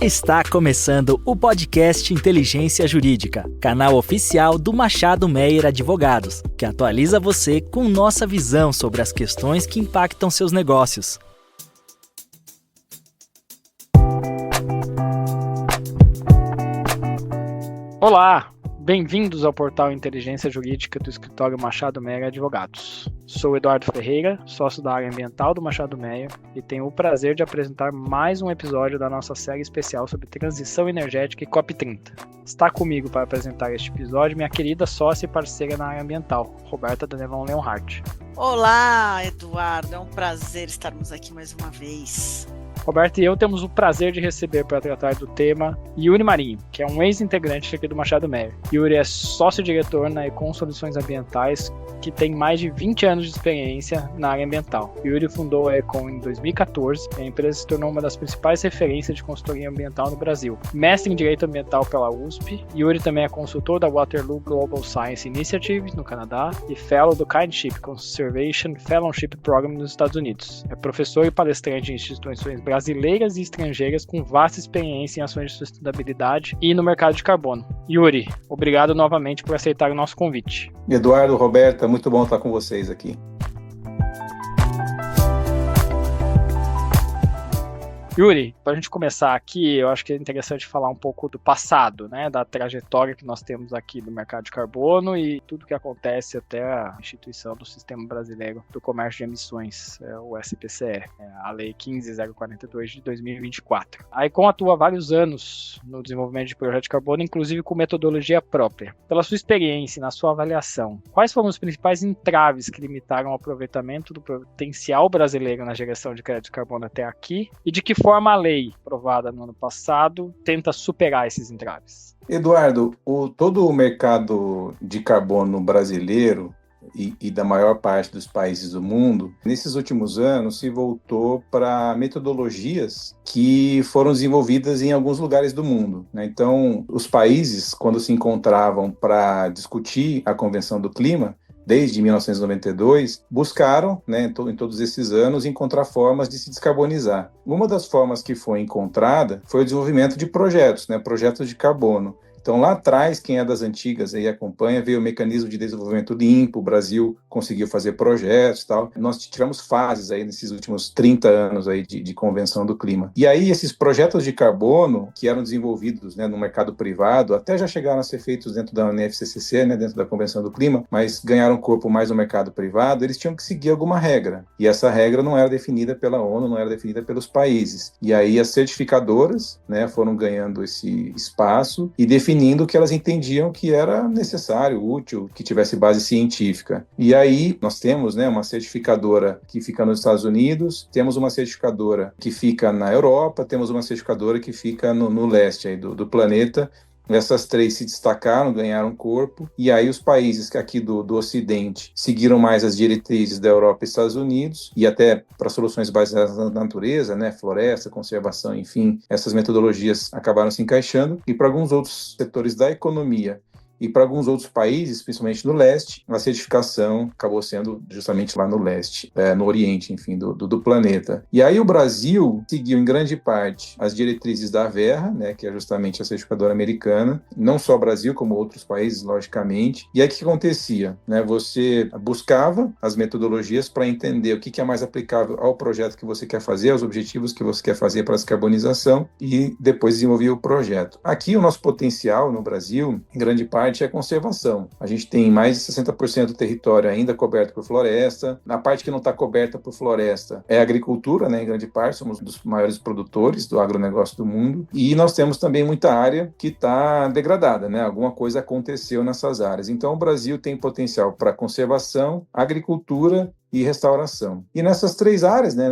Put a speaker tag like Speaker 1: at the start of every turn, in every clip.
Speaker 1: Está começando o podcast Inteligência Jurídica, canal oficial do Machado Meyer Advogados, que atualiza você com nossa visão sobre as questões que impactam seus negócios.
Speaker 2: Olá, bem-vindos ao portal Inteligência Jurídica do escritório Machado Meyer Advogados. Sou Eduardo Ferreira, sócio da área ambiental do Machado Meyer e tenho o prazer de apresentar mais um episódio da nossa série especial sobre transição energética e COP30. Está comigo para apresentar este episódio minha querida sócia e parceira na área ambiental, Roberta Danevon Leonhardt.
Speaker 3: Olá, Eduardo, é um prazer estarmos aqui mais uma vez.
Speaker 2: Roberto e eu temos o prazer de receber para tratar do tema Yuri Marinho, que é um ex-integrante aqui do Machado Meyer. Yuri é sócio-diretor na Econ Soluções Ambientais, que tem mais de 20 anos de experiência na área ambiental. Yuri fundou a Econ em 2014 e a empresa se tornou uma das principais referências de consultoria ambiental no Brasil. Mestre em Direito Ambiental pela USP, Yuri também é consultor da Waterloo Global Science Initiative, no Canadá, e Fellow do Kindship Conservation Fellowship Program nos Estados Unidos. É professor e palestrante em instituições brasileiras e estrangeiras com vasta experiência em ações de sustentabilidade e no mercado de carbono. Yuri, obrigado novamente por aceitar o nosso convite.
Speaker 4: Eduardo, Roberta, muito bom estar com vocês aqui.
Speaker 2: Yuri, para a gente começar aqui, eu acho que é interessante falar um pouco do passado, né, da trajetória que nós temos aqui do mercado de carbono e tudo que acontece até a instituição do Sistema Brasileiro do Comércio de Emissões, o SPCE, a Lei 15042 de 2024. A Econ atua há vários anos no desenvolvimento de projetos de carbono, inclusive com metodologia própria. Pela sua experiência e na sua avaliação, quais foram os principais entraves que limitaram o aproveitamento do potencial brasileiro na geração de crédito de carbono até aqui e de que forma a lei, aprovada no ano passado, tenta superar esses entraves?
Speaker 4: Eduardo, todo o mercado de carbono brasileiro e da maior parte dos países do mundo, nesses últimos anos se voltou para metodologias que foram desenvolvidas em alguns lugares do mundo, né? Então, os países, quando se encontravam para discutir a Convenção do Clima, desde 1992, buscaram, né, em todos esses anos, encontrar formas de se descarbonizar. Uma das formas que foi encontrada foi o desenvolvimento de projetos, né, projetos de carbono. Então, lá atrás, quem é das antigas aí acompanha, veio o mecanismo de desenvolvimento limpo, o Brasil conseguiu fazer projetos e tal. Nós tivemos fases aí nesses últimos 30 anos aí de Convenção do Clima. E aí, esses projetos de carbono que eram desenvolvidos, né, no mercado privado, até já chegaram a ser feitos dentro da UNFCCC, né, dentro da Convenção do Clima, mas ganharam corpo mais no mercado privado, eles tinham que seguir alguma regra. E essa regra não era definida pela ONU, não era definida pelos países. E aí, as certificadoras, né, foram ganhando esse espaço e definindo que elas entendiam que era necessário, útil, que tivesse base científica. E aí nós temos, né, uma certificadora que fica nos Estados Unidos, temos uma certificadora que fica na Europa, temos uma certificadora que fica no leste aí do planeta. Essas três se destacaram, ganharam corpo, e aí os países aqui do Ocidente seguiram mais as diretrizes da Europa e Estados Unidos, e até para soluções baseadas na natureza, né, floresta, conservação, enfim, essas metodologias acabaram se encaixando, e para alguns outros setores da economia, e para alguns outros países, principalmente no leste, a certificação acabou sendo justamente lá no leste, no oriente, enfim, do planeta. E aí o Brasil seguiu em grande parte as diretrizes da Verra, né, que é justamente a certificadora americana, não só o Brasil, como outros países, logicamente. E aí o que acontecia? Né, você buscava as metodologias para entender o que é mais aplicável ao projeto que você quer fazer, aos objetivos que você quer fazer para a descarbonização, e depois desenvolvia o projeto. Aqui o nosso potencial no Brasil, em grande parte, é conservação. A gente tem mais de 60% do território ainda coberto por floresta. Na parte que não está coberta por floresta é a agricultura, né, em grande parte, somos um dos maiores produtores do agronegócio do mundo. E nós temos também muita área que está degradada, né? Alguma coisa aconteceu nessas áreas. Então, o Brasil tem potencial para conservação, agricultura e restauração. E nessas três áreas, né,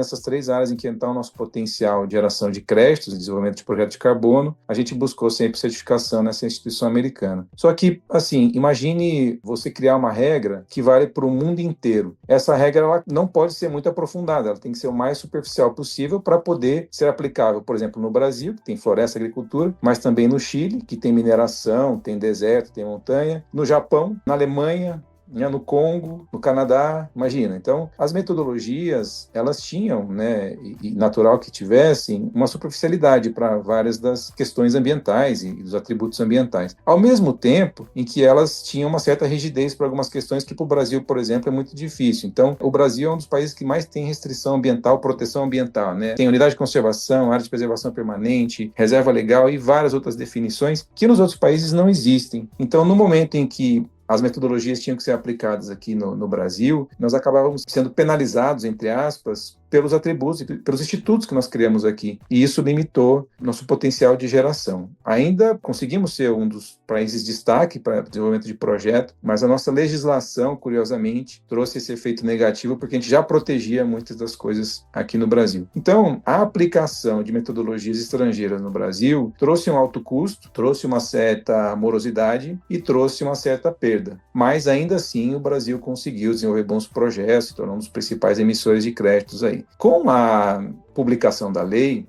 Speaker 4: em que está o nosso potencial de geração de créditos e desenvolvimento de projetos de carbono, a gente buscou sempre certificação nessa instituição americana. Só que, assim, imagine você criar uma regra que vale para o mundo inteiro. Essa regra ela não pode ser muito aprofundada, ela tem que ser o mais superficial possível para poder ser aplicável, por exemplo, no Brasil, que tem floresta e agricultura, mas também no Chile, que tem mineração, tem deserto, tem montanha, no Japão, na Alemanha, né, no Congo, no Canadá, imagina. Então, as metodologias, elas tinham, né, e natural que tivessem, uma superficialidade para várias das questões ambientais e dos atributos ambientais. Ao mesmo tempo em que elas tinham uma certa rigidez para algumas questões que para o Brasil, por exemplo, é muito difícil. Então, o Brasil é um dos países que mais tem restrição ambiental, proteção ambiental, né? Tem unidade de conservação, área de preservação permanente, reserva legal e várias outras definições que nos outros países não existem. Então, no momento em que as metodologias tinham que ser aplicadas aqui no Brasil, nós acabávamos sendo penalizados, entre aspas, pelos atributos e pelos institutos que nós criamos aqui. E isso limitou nosso potencial de geração. Ainda conseguimos ser um dos países de destaque para desenvolvimento de projeto, mas a nossa legislação, curiosamente, trouxe esse efeito negativo porque a gente já protegia muitas das coisas aqui no Brasil. Então, a aplicação de metodologias estrangeiras no Brasil trouxe um alto custo, trouxe uma certa morosidade e trouxe uma certa perda. Mas, ainda assim, o Brasil conseguiu desenvolver bons projetos, se tornou um dos principais emissores de créditos aí. Com a publicação da lei,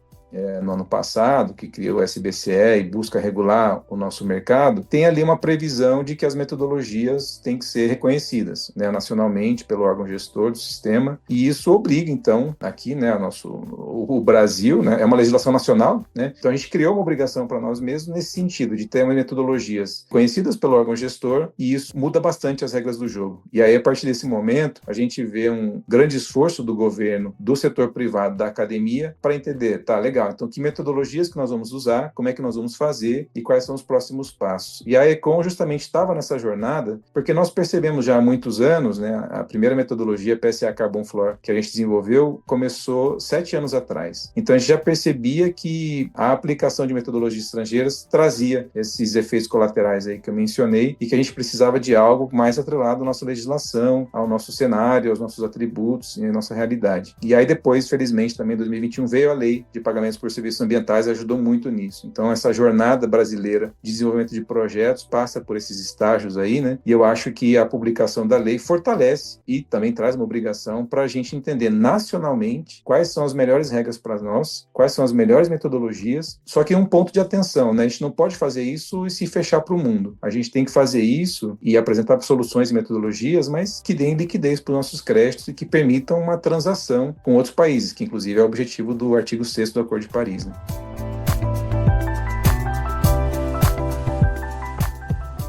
Speaker 4: no ano passado, que criou o SBCE e busca regular o nosso mercado, tem ali uma previsão de que as metodologias têm que ser reconhecidas, né, nacionalmente pelo órgão gestor do sistema, e isso obriga, então, aqui, né, o Brasil, né, é uma legislação nacional, né, então a gente criou uma obrigação para nós mesmos nesse sentido, de ter metodologias conhecidas pelo órgão gestor, e isso muda bastante as regras do jogo. E aí, a partir desse momento, a gente vê um grande esforço do governo, do setor privado, da academia, para entender, tá, legal, então que metodologias que nós vamos usar, como é que nós vamos fazer e quais são os próximos passos. E a Econ justamente estava nessa jornada, porque nós percebemos já há muitos anos, né, a primeira metodologia PSA Carbon Floor que a gente desenvolveu começou 7 anos atrás. Então a gente já percebia que a aplicação de metodologias estrangeiras trazia esses efeitos colaterais aí que eu mencionei e que a gente precisava de algo mais atrelado à nossa legislação, ao nosso cenário, aos nossos atributos e à nossa realidade. E aí depois, felizmente, também em 2021 veio a lei de pagamentos por serviços ambientais, ajudou muito nisso. Então essa jornada brasileira de desenvolvimento de projetos passa por esses estágios aí, né? E eu acho que a publicação da lei fortalece e também traz uma obrigação para a gente entender nacionalmente quais são as melhores regras para nós, quais são as melhores metodologias, só que um ponto de atenção, né? A gente não pode fazer isso e se fechar para o mundo. A gente tem que fazer isso e apresentar soluções e metodologias, mas que deem liquidez para os nossos créditos e que permitam uma transação com outros países, que inclusive é o objetivo do artigo 6º do Acordo de Paris, né?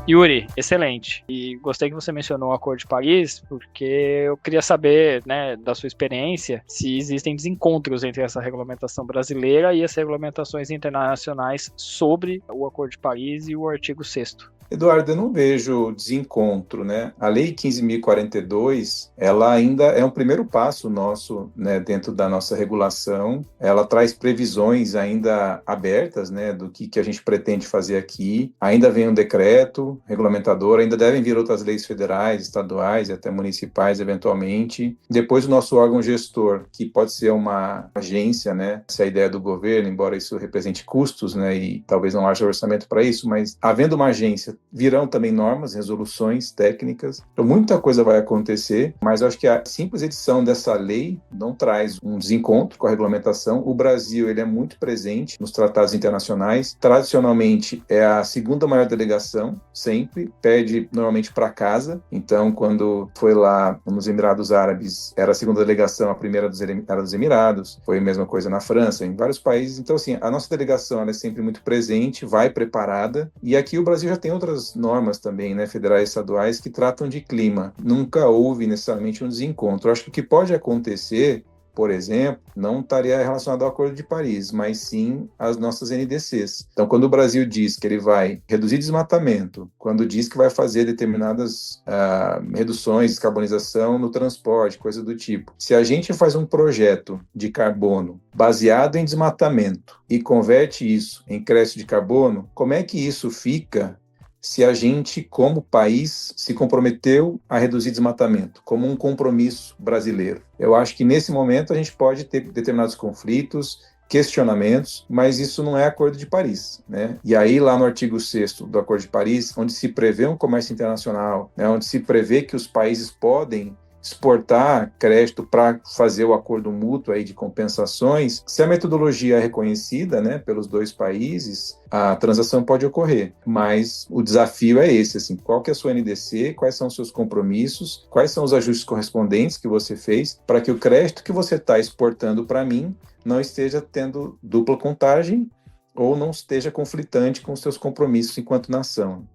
Speaker 2: Yuri, excelente. E gostei que você mencionou o Acordo de Paris, porque eu queria saber, né, da sua experiência, se existem desencontros entre essa regulamentação brasileira e as regulamentações internacionais sobre o Acordo de Paris e o artigo 6º.
Speaker 4: Eduardo, eu não vejo desencontro, né? A Lei 15.042, ela ainda é um primeiro passo nosso, né, dentro da nossa regulação. Ela traz previsões ainda abertas, né, do que a gente pretende fazer aqui. Ainda vem um decreto regulamentador, ainda devem vir outras leis federais, estaduais e até municipais, eventualmente. Depois o nosso órgão gestor, que pode ser uma agência, né? Essa é a ideia do governo, embora isso represente custos, né, e talvez não haja orçamento para isso, mas havendo uma agência, virão também normas, resoluções técnicas. Então, muita coisa vai acontecer, mas eu acho que a simples edição dessa lei não traz um desencontro com a regulamentação. O Brasil, ele é muito presente nos tratados internacionais. Tradicionalmente, é a segunda maior delegação, sempre. Pede normalmente para casa. Então, quando foi lá nos Emirados Árabes, era a segunda delegação, a primeira era dos Emirados. Foi a mesma coisa na França, em vários países. Então, assim, a nossa delegação ela é sempre muito presente, vai preparada. E aqui o Brasil já tem outras normas também, né, federais e estaduais, que tratam de clima. Nunca houve necessariamente um desencontro. Eu acho que o que pode acontecer, por exemplo, não estaria relacionado ao Acordo de Paris, mas sim às nossas NDCs. Então, quando o Brasil diz que ele vai reduzir desmatamento, quando diz que vai fazer determinadas reduções, descarbonização no transporte, coisa do tipo, se a gente faz um projeto de carbono baseado em desmatamento e converte isso em crédito de carbono, como é que isso fica se a gente, como país, se comprometeu a reduzir desmatamento, como um compromisso brasileiro? Eu acho que nesse momento a gente pode ter determinados conflitos, questionamentos, mas isso não é Acordo de Paris, né? E aí, lá no artigo 6º do Acordo de Paris, onde se prevê um comércio internacional, né, onde se prevê que os países podem exportar crédito para fazer o acordo mútuo aí de compensações, se a metodologia é reconhecida, né, pelos dois países, a transação pode ocorrer, mas o desafio é esse, assim, qual que é a sua NDC, quais são os seus compromissos, quais são os ajustes correspondentes que você fez para que o crédito que você está exportando para mim não esteja tendo dupla contagem ou não esteja conflitante com os seus compromissos enquanto nação.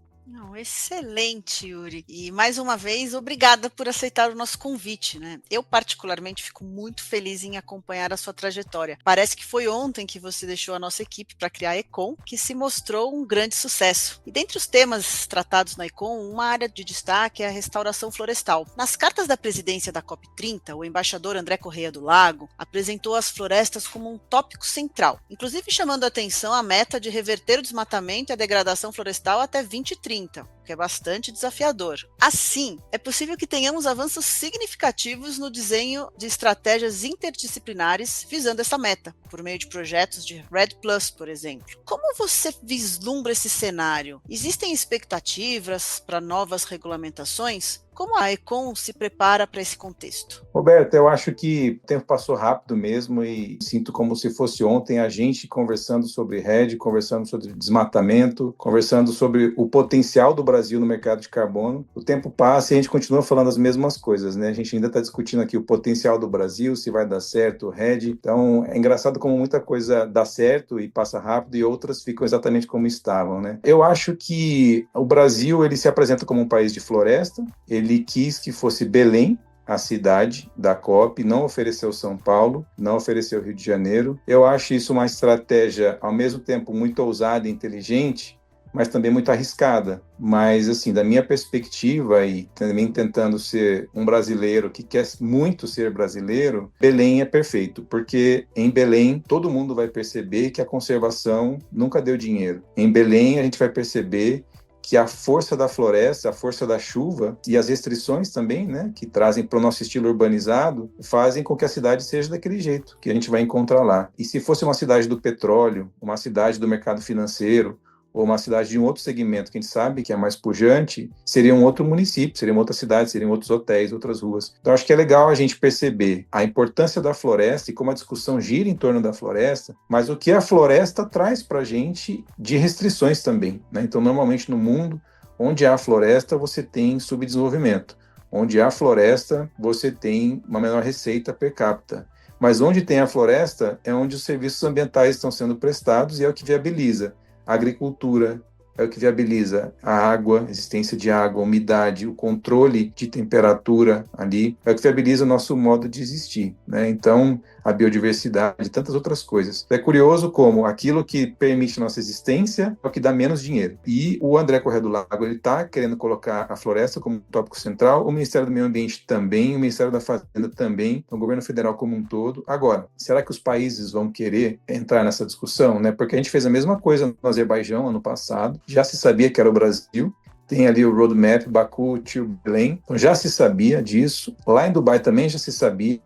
Speaker 3: Excelente, Yuri. E mais uma vez, obrigada por aceitar o nosso convite, né? Eu particularmente fico muito feliz em acompanhar a sua trajetória. Parece que foi ontem que você deixou a nossa equipe para criar a Econ, que se mostrou um grande sucesso. E dentre os temas tratados na Econ, uma área de destaque é a restauração florestal. Nas cartas da presidência da COP30, o embaixador André Correia do Lago apresentou as florestas como um tópico central, inclusive chamando a atenção a meta de reverter o desmatamento e a degradação florestal até 2030. Que é bastante desafiador. Assim, é possível que tenhamos avanços significativos no desenho de estratégias interdisciplinares visando essa meta, por meio de projetos de REDD+, por exemplo. Como você vislumbra esse cenário? Existem expectativas para novas regulamentações? Como a Econ se prepara para esse contexto?
Speaker 4: Roberto, eu acho que o tempo passou rápido mesmo e sinto como se fosse ontem a gente conversando sobre REDD, conversando sobre desmatamento, conversando sobre o potencial do Brasil no mercado de carbono. O tempo passa e a gente continua falando as mesmas coisas, né? A gente ainda está discutindo aqui o potencial do Brasil, se vai dar certo o REDD. Então, é engraçado como muita coisa dá certo e passa rápido e outras ficam exatamente como estavam, né? Eu acho que o Brasil, ele se apresenta como um país de floresta, ele quis que fosse Belém, a cidade da COP, não ofereceu São Paulo, não ofereceu Rio de Janeiro. Eu acho isso uma estratégia, ao mesmo tempo, muito ousada e inteligente, mas também muito arriscada. Mas, assim, da minha perspectiva, e também tentando ser um brasileiro que quer muito ser brasileiro, Belém é perfeito, porque em Belém todo mundo vai perceber que a conservação nunca deu dinheiro. Em Belém a gente vai perceber que a força da floresta, a força da chuva e as restrições também, né, que trazem para o nosso estilo urbanizado, fazem com que a cidade seja daquele jeito que a gente vai encontrar lá. E se fosse uma cidade do petróleo, uma cidade do mercado financeiro, ou uma cidade de um outro segmento que a gente sabe que é mais pujante, seria um outro município, seria uma outra cidade, seriam outros hotéis, outras ruas. Então, acho que é legal a gente perceber a importância da floresta e como a discussão gira em torno da floresta, mas o que a floresta traz para a gente de restrições também, né? Então, normalmente no mundo, onde há floresta, você tem subdesenvolvimento. Onde há floresta, você tem uma menor receita per capita. Mas onde tem a floresta, é onde os serviços ambientais estão sendo prestados e é o que viabiliza a agricultura, é o que viabiliza a água, a existência de água, a umidade, o controle de temperatura ali, é o que viabiliza o nosso modo de existir, né? Então, a biodiversidade e tantas outras coisas. É curioso como aquilo que permite nossa existência é o que dá menos dinheiro. E o André Correia do Lago, ele está querendo colocar a floresta como tópico central, o Ministério do Meio Ambiente também, o Ministério da Fazenda também, o governo federal como um todo. Agora, será que os países vão querer entrar nessa discussão, né? Porque a gente fez a mesma coisa no Azerbaijão ano passado, já se sabia que era o Brasil, tem ali o roadmap Baku to Belém, então já se sabia disso, lá em Dubai também já se sabia,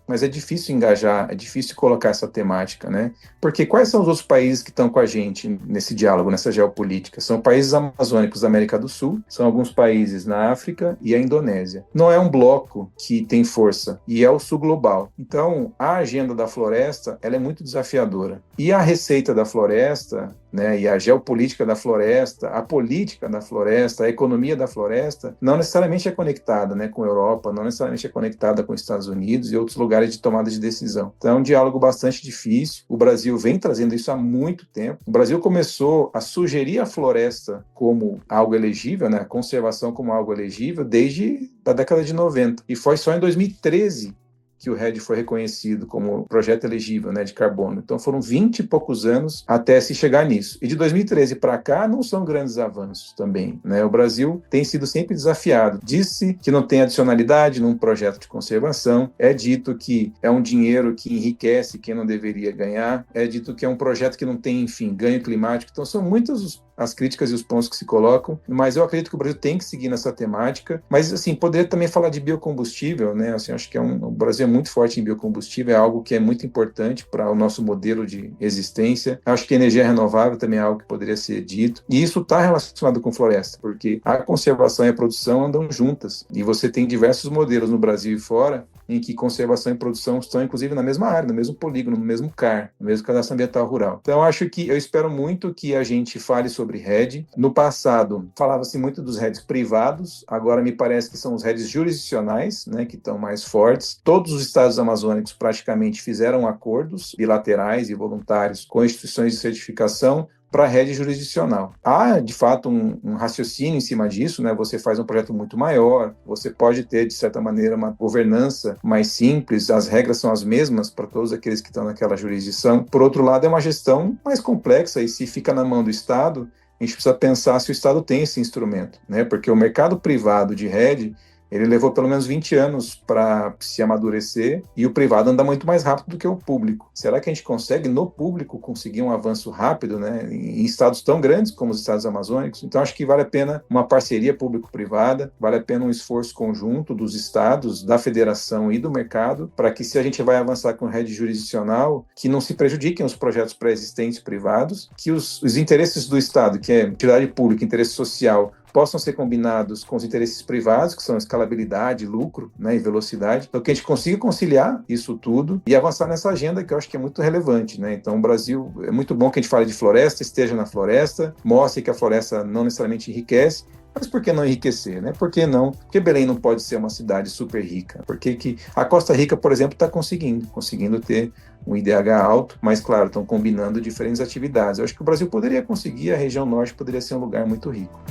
Speaker 4: mas é difícil engajar, é difícil colocar essa temática, né? Porque quais são os outros países que estão com a gente nesse diálogo, nessa geopolítica? São países amazônicos da América do Sul, são alguns países na África e a Indonésia. Não é um bloco que tem força, e é o sul global. Então, a agenda da floresta, ela é muito desafiadora. E a receita da floresta, né, e a geopolítica da floresta, a política da floresta, a economia da floresta, não necessariamente é conectada, né, com a Europa, não necessariamente é conectada com os Estados Unidos e outros lugares de tomada de decisão. Então é um diálogo bastante difícil. O Brasil vem trazendo isso há muito tempo. O Brasil começou a sugerir a floresta como algo elegível, né, a conservação como algo elegível, desde a década de 90. E foi só em 2013 que o REDD foi reconhecido como projeto elegível, né, de carbono. Então foram 20 e poucos anos até se chegar nisso. E de 2013 para cá não são grandes avanços também, né? O Brasil tem sido sempre desafiado. Disse que não tem adicionalidade num projeto de conservação, é dito que é um dinheiro que enriquece quem não deveria ganhar, é dito que é um projeto que não tem, enfim, ganho climático. Então são muitos as críticas e os pontos que se colocam, mas eu acredito que o Brasil tem que seguir nessa temática. Mas, assim, poderia também falar de biocombustível, né? Assim, acho que o Brasil é muito forte em biocombustível, é algo que é muito importante para o nosso modelo de existência. Acho que energia renovável também é algo que poderia ser dito. E isso está relacionado com floresta, porque a conservação e a produção andam juntas. E você tem diversos modelos no Brasil e fora em que conservação e produção estão, inclusive, na mesma área, no mesmo polígono, no mesmo CAR, no mesmo cadastro ambiental rural. Então, eu espero muito que a gente fale sobre RED. No passado, falava-se muito dos REDs privados, agora me parece que são os REDs jurisdicionais, né, que estão mais fortes. Todos os estados amazônicos praticamente fizeram acordos bilaterais e voluntários com instituições de certificação para a rede jurisdicional. Há, de fato, um raciocínio em cima disso, né? Você faz um projeto muito maior, você pode ter, de certa maneira, uma governança mais simples, as regras são as mesmas para todos aqueles que estão naquela jurisdição. Por outro lado, é uma gestão mais complexa, e se fica na mão do Estado, a gente precisa pensar se o Estado tem esse instrumento, né? Porque o mercado privado de rede, ele levou pelo menos 20 anos para se amadurecer e o privado anda muito mais rápido do que o público. Será que a gente consegue, no público, conseguir um avanço rápido, né, em estados tão grandes como os estados amazônicos? Então, acho que vale a pena uma parceria público-privada, vale a pena um esforço conjunto dos estados, da federação e do mercado, para que, se a gente vai avançar com rede jurisdicional, que não se prejudiquem os projetos pré-existentes privados, que os interesses do Estado, que é utilidade pública, interesse social, possam ser combinados com os interesses privados, que são escalabilidade, lucro, né, e velocidade. Então, que a gente consiga conciliar isso tudo e avançar nessa agenda que eu acho que é muito relevante, né? Então, o Brasil, é muito bom que a gente fale de floresta, esteja na floresta, mostre que a floresta não necessariamente enriquece, mas por que não enriquecer, né? Por que não? Porque Belém não pode ser uma cidade super rica? Porque que a Costa Rica, por exemplo, está conseguindo ter um IDH alto, mas, claro, estão combinando diferentes atividades. Eu acho que o Brasil poderia conseguir, a região norte poderia ser um lugar muito rico.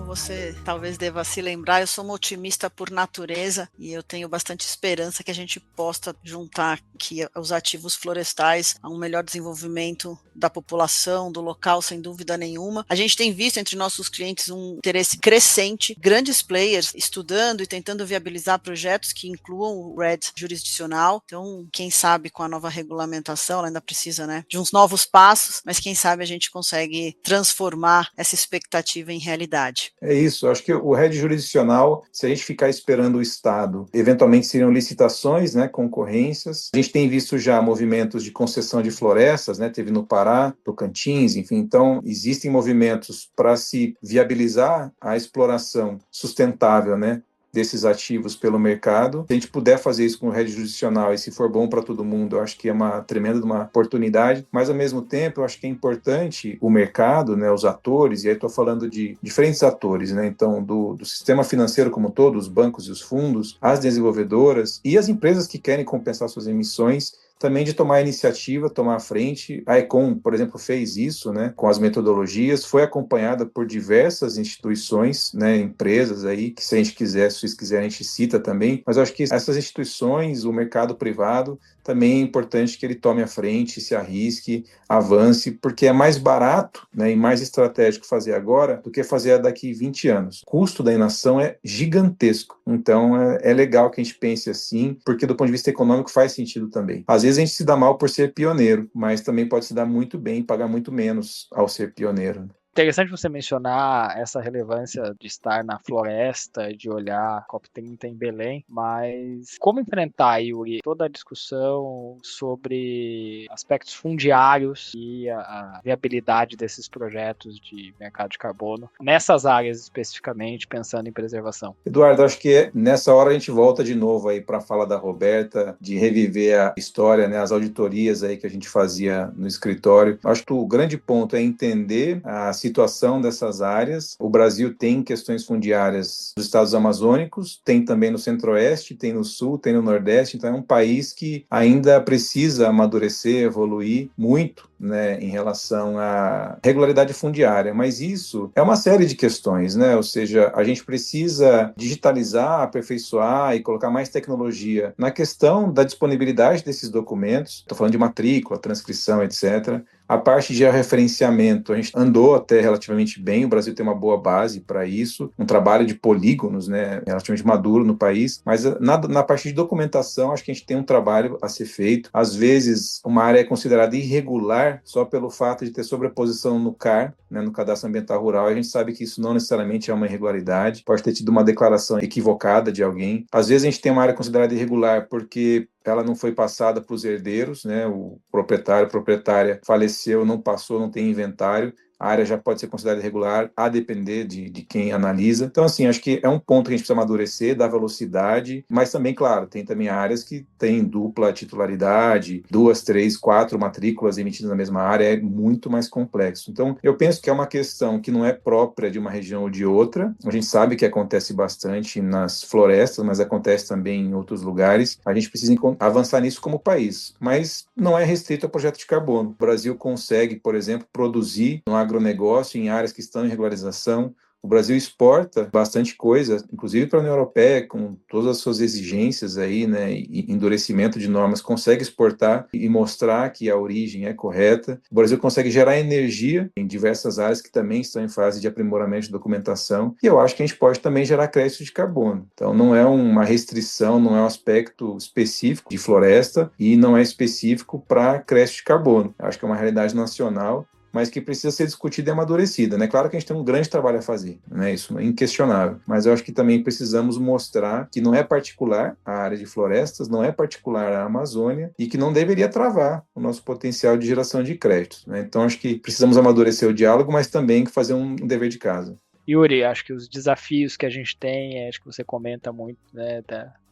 Speaker 3: Você talvez deva se lembrar, eu sou uma otimista por natureza e eu tenho bastante esperança que a gente possa juntar aqui os ativos florestais a um melhor desenvolvimento da população, do local, sem dúvida nenhuma. A gente tem visto entre nossos clientes um interesse crescente, grandes players estudando e tentando viabilizar projetos que incluam o RED jurisdicional. Então, quem sabe com a nova regulamentação, ela ainda precisa, né, de uns novos passos, mas quem sabe a gente consegue transformar essa expectativa em realidade.
Speaker 4: É isso, acho que o RED jurisdicional, se a gente ficar esperando o Estado, eventualmente seriam licitações, né, concorrências. A gente tem visto já movimentos de concessão de florestas, né, teve no Pará, Tocantins, enfim. Então, existem movimentos para se viabilizar a exploração sustentável, né, desses ativos pelo mercado. Se a gente puder fazer isso com o RED jurisdicional e se for bom para todo mundo, eu acho que é uma tremenda uma oportunidade, mas ao mesmo tempo eu acho que é importante o mercado, né, os atores, e aí estou falando de diferentes atores, né, então do sistema financeiro como todo, os bancos e os fundos, as desenvolvedoras e as empresas que querem compensar suas emissões, também de tomar a iniciativa, tomar a frente. A Econ, por exemplo, fez isso, né, com as metodologias, foi acompanhada por diversas instituições, né, empresas aí, que se a gente quiser, se vocês quiserem, a gente cita também, mas eu acho que essas instituições, o mercado privado, também é importante que ele tome a frente, se arrisque, avance, porque é mais barato, né, e mais estratégico fazer agora do que fazer daqui 20 anos. O custo da inação é gigantesco, então é legal que a gente pense assim, porque do ponto de vista econômico faz sentido também. Às vezes a gente se dá mal por ser pioneiro, mas também pode se dar muito bem e pagar muito menos ao ser pioneiro.
Speaker 2: Interessante você mencionar essa relevância de estar na floresta, de olhar a COP30 em Belém, mas como enfrentar, Yuri, toda a discussão sobre aspectos fundiários e a viabilidade desses projetos de mercado de carbono nessas áreas especificamente, pensando em preservação?
Speaker 4: Eduardo, acho que nessa hora a gente volta de novo aí para a fala da Roberta, de reviver a história, né, as auditorias aí que a gente fazia no escritório. Acho que o grande ponto é entender a situação dessas áreas. O Brasil tem questões fundiárias dos estados amazônicos, tem também no centro-oeste, tem no sul, tem no nordeste, então é um país que ainda precisa amadurecer, evoluir muito, né, em relação à regularidade fundiária, mas isso é uma série de questões, né? Ou seja, a gente precisa digitalizar, aperfeiçoar e colocar mais tecnologia na questão da disponibilidade desses documentos. Estou falando de matrícula, transcrição, etc., A parte de georreferenciamento, a gente andou até relativamente bem, o Brasil tem uma boa base para isso, um trabalho de polígonos, né, relativamente maduro no país, mas na parte de documentação, acho que a gente tem um trabalho a ser feito. Às vezes, uma área é considerada irregular só pelo fato de ter sobreposição no CAR, né, no Cadastro Ambiental Rural, a gente sabe que isso não necessariamente é uma irregularidade, pode ter tido uma declaração equivocada de alguém. Às vezes a gente tem uma área considerada irregular porque ela não foi passada para os herdeiros, né? O proprietário, a proprietária faleceu, não passou, não tem inventário. A área já pode ser considerada irregular, a depender de quem analisa. Então, assim, acho que é um ponto que a gente precisa amadurecer, dar velocidade, mas também, claro, tem também áreas que têm dupla titularidade, 2, 3, 4 matrículas emitidas na mesma área, é muito mais complexo. Então, eu penso que é uma questão que não é própria de uma região ou de outra. A gente sabe que acontece bastante nas florestas, mas acontece também em outros lugares. A gente precisa avançar nisso como país, mas não é restrito ao projeto de carbono. O Brasil consegue, por exemplo, produzir no agronegócio em áreas que estão em regularização. O Brasil exporta bastante coisa, inclusive para a União Europeia, com todas as suas exigências aí, né, e endurecimento de normas, consegue exportar e mostrar que a origem é correta. O Brasil consegue gerar energia em diversas áreas que também estão em fase de aprimoramento de documentação. E eu acho que a gente pode também gerar crédito de carbono. Então, não é uma restrição, não é um aspecto específico de floresta e não é específico para crédito de carbono. Eu acho que é uma realidade nacional, mas que precisa ser discutida e amadurecida, né? Claro que a gente tem um grande trabalho a fazer, né? Isso é inquestionável, mas eu acho que também precisamos mostrar que não é particular a área de florestas, não é particular a Amazônia e que não deveria travar o nosso potencial de geração de créditos, né? Então, acho que precisamos amadurecer o diálogo, mas também fazer um dever de casa.
Speaker 2: Yuri, acho que os desafios que a gente tem, acho que você comenta muito, né,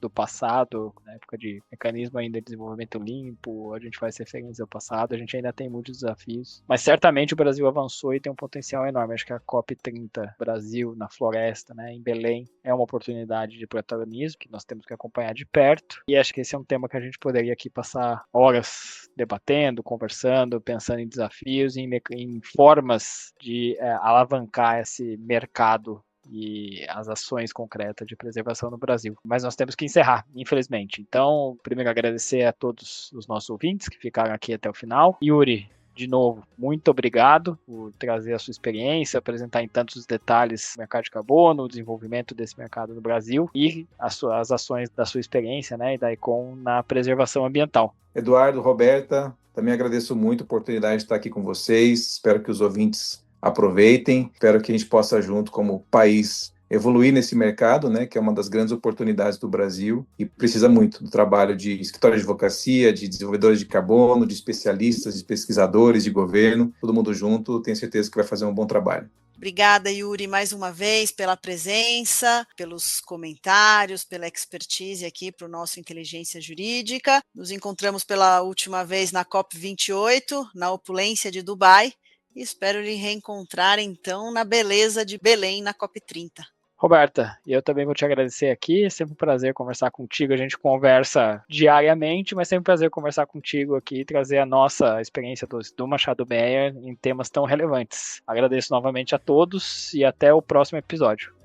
Speaker 2: do passado, na época de mecanismo ainda de desenvolvimento limpo, a gente faz referência ao passado, a gente ainda tem muitos desafios, mas certamente o Brasil avançou e tem um potencial enorme. Acho que a COP30 Brasil na floresta, né, em Belém, é uma oportunidade de protagonismo que nós temos que acompanhar de perto, e acho que esse é um tema que a gente poderia aqui passar horas debatendo, conversando, pensando em desafios, em formas de alavancar esse mercado e as ações concretas de preservação no Brasil. Mas nós temos que encerrar, infelizmente. Então, primeiro agradecer a todos os nossos ouvintes que ficaram aqui até o final. Yuri, de novo, muito obrigado por trazer a sua experiência, apresentar em tantos detalhes o mercado de carbono, o desenvolvimento desse mercado no Brasil e as ações da sua experiência, né, e da Econ na preservação ambiental.
Speaker 4: Eduardo, Roberta, também agradeço muito a oportunidade de estar aqui com vocês. Espero que os ouvintes aproveitem. Espero que a gente possa, junto como país, evoluir nesse mercado, né, que é uma das grandes oportunidades do Brasil e precisa muito do trabalho de escritório de advocacia, de desenvolvedores de carbono, de especialistas, de pesquisadores, de governo, todo mundo junto. Tenho certeza que vai fazer um bom trabalho.
Speaker 3: Obrigada, Yuri, mais uma vez pela presença, pelos comentários, pela expertise aqui para o nosso Inteligência Jurídica. Nos encontramos pela última vez na COP28, na opulência de Dubai, e espero lhe reencontrar, então, na beleza de Belém, na COP30.
Speaker 2: Roberta, eu também vou te agradecer aqui, é sempre um prazer conversar contigo, a gente conversa diariamente, mas é sempre um prazer conversar contigo aqui e trazer a nossa experiência do Machado Meyer em temas tão relevantes. Agradeço novamente a todos e até o próximo episódio.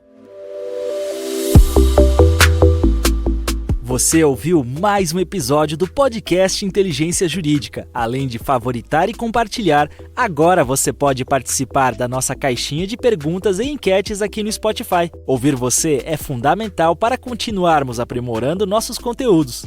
Speaker 1: Você ouviu mais um episódio do podcast Inteligência Jurídica. Além de favoritar e compartilhar, agora você pode participar da nossa caixinha de perguntas e enquetes aqui no Spotify. Ouvir você é fundamental para continuarmos aprimorando nossos conteúdos.